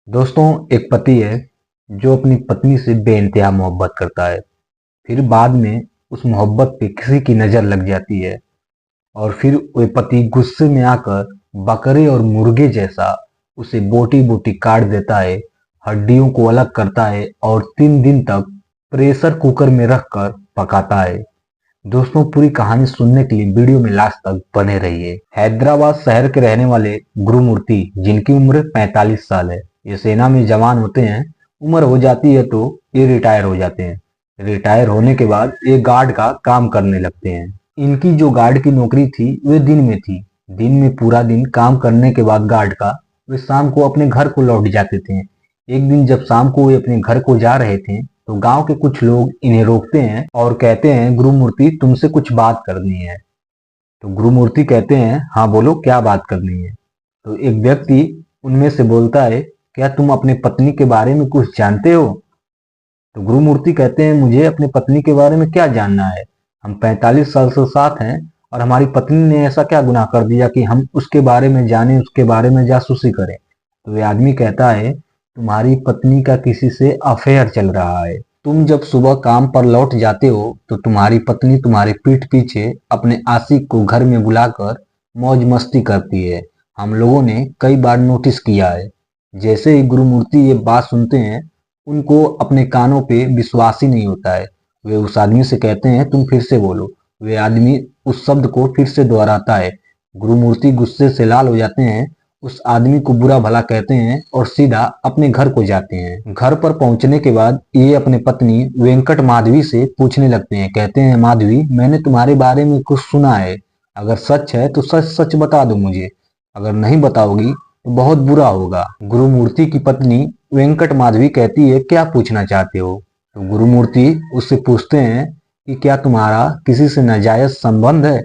दोस्तों, एक पति है जो अपनी पत्नी से बेइंतहा मोहब्बत करता है। फिर बाद में उस मोहब्बत पे किसी की नजर लग जाती है और फिर वह पति गुस्से में आकर बकरे और मुर्गे जैसा उसे बोटी बोटी काट देता है, हड्डियों को अलग करता है और 3 दिन तक प्रेशर कुकर में रखकर पकाता है। दोस्तों, पूरी कहानी सुनने के लिए वीडियो में लास्ट तक बने रहिए। हैदराबाद शहर के रहने वाले गुरुमूर्ति, जिनकी उम्र 45 साल है, ये सेना में जवान होते हैं। उम्र हो जाती है तो ये रिटायर हो जाते हैं। रिटायर होने के बाद ये गार्ड का काम करने लगते हैं। इनकी जो गार्ड की नौकरी थी वे दिन में थी। दिन में पूरा दिन काम करने के बाद गार्ड का वे शाम को अपने घर को लौट जाते थे। एक दिन जब शाम को वे अपने घर को जा रहे थे तो गांव के कुछ लोग इन्हें रोकते हैं और कहते हैं, गुरुमूर्ति, तुमसे कुछ बात करनी है। तो गुरुमूर्ति कहते हैं, हाँ बोलो, क्या बात करनी है। तो एक व्यक्ति उनमें से बोलता है, क्या तुम अपने पत्नी के बारे में कुछ जानते हो? तो गुरुमूर्ति कहते हैं, मुझे अपनी पत्नी के बारे में क्या जानना है। हम 45 साल से साथ हैं और हमारी पत्नी ने ऐसा क्या गुनाह कर दिया कि हम उसके बारे में जाने, उसके बारे में जासूसी करें। तो वे आदमी कहता है, तुम्हारी पत्नी का किसी से अफेयर चल रहा है। तुम जब सुबह काम पर लौट जाते हो तो तुम्हारी पत्नी तुम्हारे पीठ पीछे अपने आशिक को घर में बुलाकर मौज मस्ती करती है। हम लोगों ने कई बार नोटिस किया है। जैसे ही गुरुमूर्ति ये बात सुनते हैं, उनको अपने कानों पे विश्वास ही नहीं होता है। वे उस आदमी से कहते हैं, तुम फिर से बोलो। वे आदमी उस शब्द को फिर से दोहराता है। गुरुमूर्ति गुस्से से लाल हो जाते हैं, उस आदमी को बुरा भला कहते हैं और सीधा अपने घर को जाते हैं। घर पर पहुंचने के बाद ये अपने पत्नी वेंकट माधवी से पूछने लगते हैं। कहते हैं, माधवी, मैंने तुम्हारे बारे में कुछ सुना है। अगर सच है तो सच सच बता दो मुझे। अगर नहीं बताओगी तो बहुत बुरा होगा। गुरुमूर्ति की पत्नी वेंकट माधवी कहती है, क्या पूछना चाहते हो? तो गुरुमूर्ति उससे पूछते हैं कि क्या तुम्हारा किसी से नाजायज संबंध है?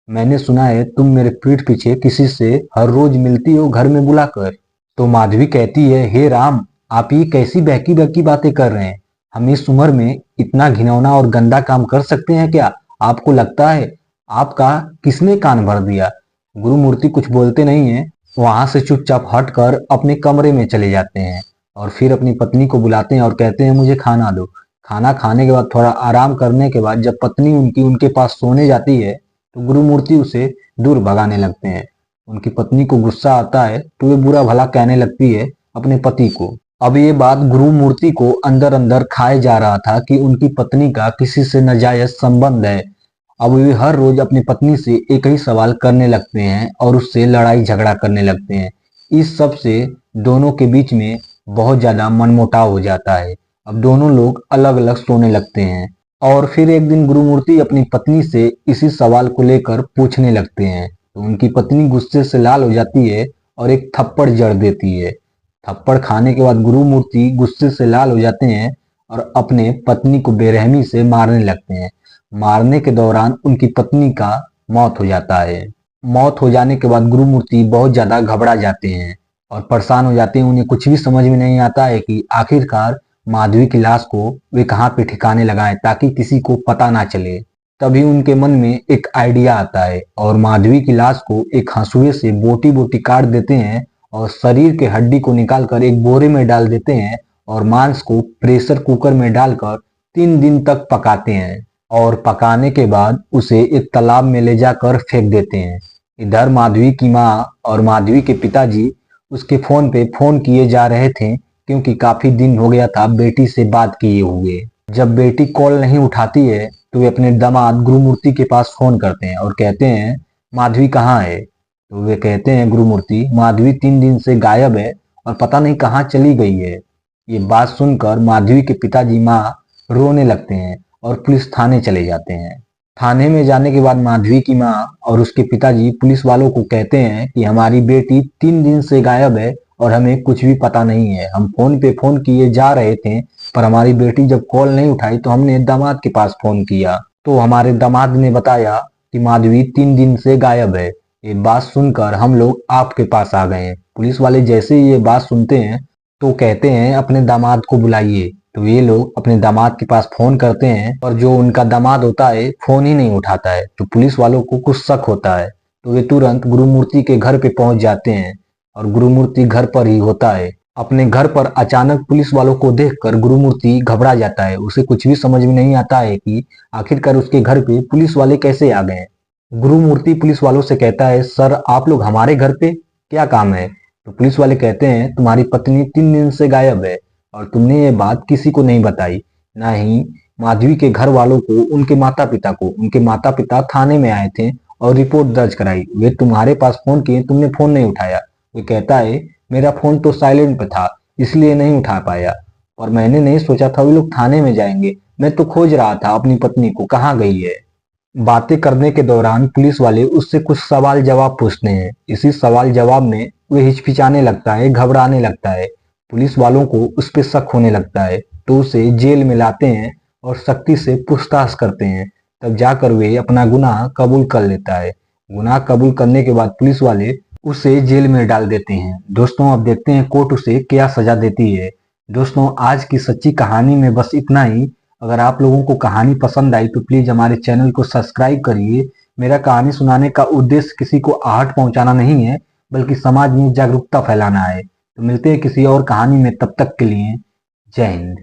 मैंने सुना है तुम मेरे पीठ पीछे किसी से हर रोज मिलती हो, घर में बुलाकर। तो माधवी कहती है, हे राम, आप ये कैसी बहकी बहकी बातें कर रहे हैं? हम इस उम्र में इतना घिनौना और गंदा काम कर सकते हैं क्या? आपको लगता है आपका किसने कान भर दिया? गुरुमूर्ति कुछ बोलते नहीं है, वहां से चुपचाप हटकर अपने कमरे में चले जाते हैं और फिर अपनी पत्नी को बुलाते हैं और कहते हैं, मुझे खाना दो। खाना खाने के बाद थोड़ा आराम करने के बाद जब पत्नी उनकी उनके पास सोने जाती है तो गुरुमूर्ति उसे दूर भगाने लगते हैं। उनकी पत्नी को गुस्सा आता है तो वे बुरा भला कहने लगती है अपने पति को। अब ये बात गुरुमूर्ति को अंदर अंदर खाए जा रहा था कि उनकी पत्नी का किसी से नाजायज संबंध है। अब वे हर रोज अपनी पत्नी से एक ही सवाल करने लगते हैं और उससे लड़ाई झगड़ा करने लगते हैं। इस सब से दोनों के बीच में बहुत ज्यादा मनमुटाव हो जाता है। अब दोनों लोग अलग अलग सोने लगते हैं और फिर एक दिन गुरुमूर्ति अपनी पत्नी से इसी सवाल को लेकर पूछने लगते हैं तो उनकी पत्नी गुस्से से लाल हो जाती है और एक थप्पड़ जड़ देती है। थप्पड़ खाने के बाद गुरुमूर्ति गुस्से से लाल हो जाते हैं और अपने पत्नी को बेरहमी से मारने लगते हैं। मारने के दौरान उनकी पत्नी का मौत हो जाता है। मौत हो जाने के बाद गुरुमूर्ति बहुत ज्यादा घबरा जाते हैं और परेशान हो जाते हैं। उन्हें कुछ भी समझ में नहीं आता है कि आखिरकार माधवी की लाश को वे कहाँ पे ठिकाने लगाएं ताकि किसी को पता ना चले। तभी उनके मन में एक आइडिया आता है और माधवी की लाश को एक हंसुए से बोटी बोटी काट देते हैं और शरीर के हड्डी को निकालकर एक बोरे में डाल देते हैं और मांस को प्रेशर कुकर में डालकर 3 दिन तक पकाते हैं और पकाने के बाद उसे एक तालाब में ले जाकर फेंक देते हैं। इधर माधवी की माँ और माधवी के पिताजी उसके फोन पे फोन किए जा रहे थे क्योंकि काफी दिन हो गया था बेटी से बात किए हुए। जब बेटी कॉल नहीं उठाती है तो वे अपने दामाद गुरुमूर्ति के पास फोन करते हैं और कहते हैं, माधवी कहाँ है? तो वे कहते हैं, गुरुमूर्ति, माधवी 3 दिन से गायब है और पता नहीं कहाँ चली गई है। ये बात सुनकर माधवी के पिताजी माँ रोने लगते हैं और पुलिस थाने चले जाते हैं। थाने में जाने के बाद माधवी की माँ और उसके पिताजी पुलिस वालों को कहते हैं कि हमारी बेटी 3 दिन से गायब है और हमें कुछ भी पता नहीं है। हम फोन पे फोन किए जा रहे थे पर हमारी बेटी जब कॉल नहीं उठाई तो हमने दामाद के पास फोन किया तो हमारे दामाद ने बताया कि माधवी 3 दिन से गायब है। ये बात सुनकर हम लोग आपके पास आ गए हैं। पुलिस वाले जैसे ही ये बात सुनते हैं तो कहते हैं, अपने दामाद को बुलाइए। तो ये लोग अपने दामाद के पास फोन करते हैं और जो उनका दामाद होता है फोन ही नहीं उठाता है। तो पुलिस वालों को कुछ शक होता है तो वे तुरंत गुरुमूर्ति के घर पे पहुंच जाते हैं और गुरुमूर्ति घर पर ही होता है। अपने घर पर अचानक पुलिस वालों को देखकर गुरुमूर्ति घबरा जाता है। उसे कुछ भी समझ में नहीं आता है कि आखिरकार उसके घर पे पुलिस वाले कैसे आ गए। गुरुमूर्ति पुलिस वालों से कहता है, सर आप लोग हमारे घर पे क्या काम है? तो पुलिस वाले कहते हैं, तुम्हारी पत्नी 3 दिन से गायब है और तुमने ये बात किसी को नहीं बताई, ना ही माधवी के घर वालों को, उनके माता पिता को। उनके माता पिता थाने में आए थे और रिपोर्ट दर्ज कराई। वे तुम्हारे पास फोन किए, तुमने फोन नहीं उठाया। वो कहता है, मेरा फोन तो साइलेंट पे था, इसलिए नहीं उठा पाया, और मैंने नहीं सोचा था वे लोग थाने में जाएंगे। मैं तो खोज रहा था अपनी पत्नी को, कहाँ गई है। बातें करने के दौरान पुलिस वाले उससे कुछ सवाल जवाब पूछते हैं। इसी सवाल जवाब में वह हिचकिचाने लगता है, घबराने लगता है। पुलिस वालों को उस पर शक होने लगता है, तो उसे जेल में लाते हैं और सख्ती से पूछताछ करते हैं। तब जाकर वे अपना गुनाह कबूल कर लेता है। गुनाह कबूल करने के बाद पुलिस वाले उसे जेल में डाल देते हैं। दोस्तों, अब देखते हैं कोर्ट उसे क्या सजा देती है। दोस्तों, आज की सच्ची कहानी में बस इतना ही। अगर आप लोगों को कहानी पसंद आई तो प्लीज हमारे चैनल को सब्सक्राइब करिए। मेरा कहानी सुनाने का उद्देश्य किसी को आहट पहुंचाना नहीं है, बल्कि समाज में जागरूकता फैलाना है। तो मिलते हैं किसी और कहानी में, तब तक के लिए जय हिंद।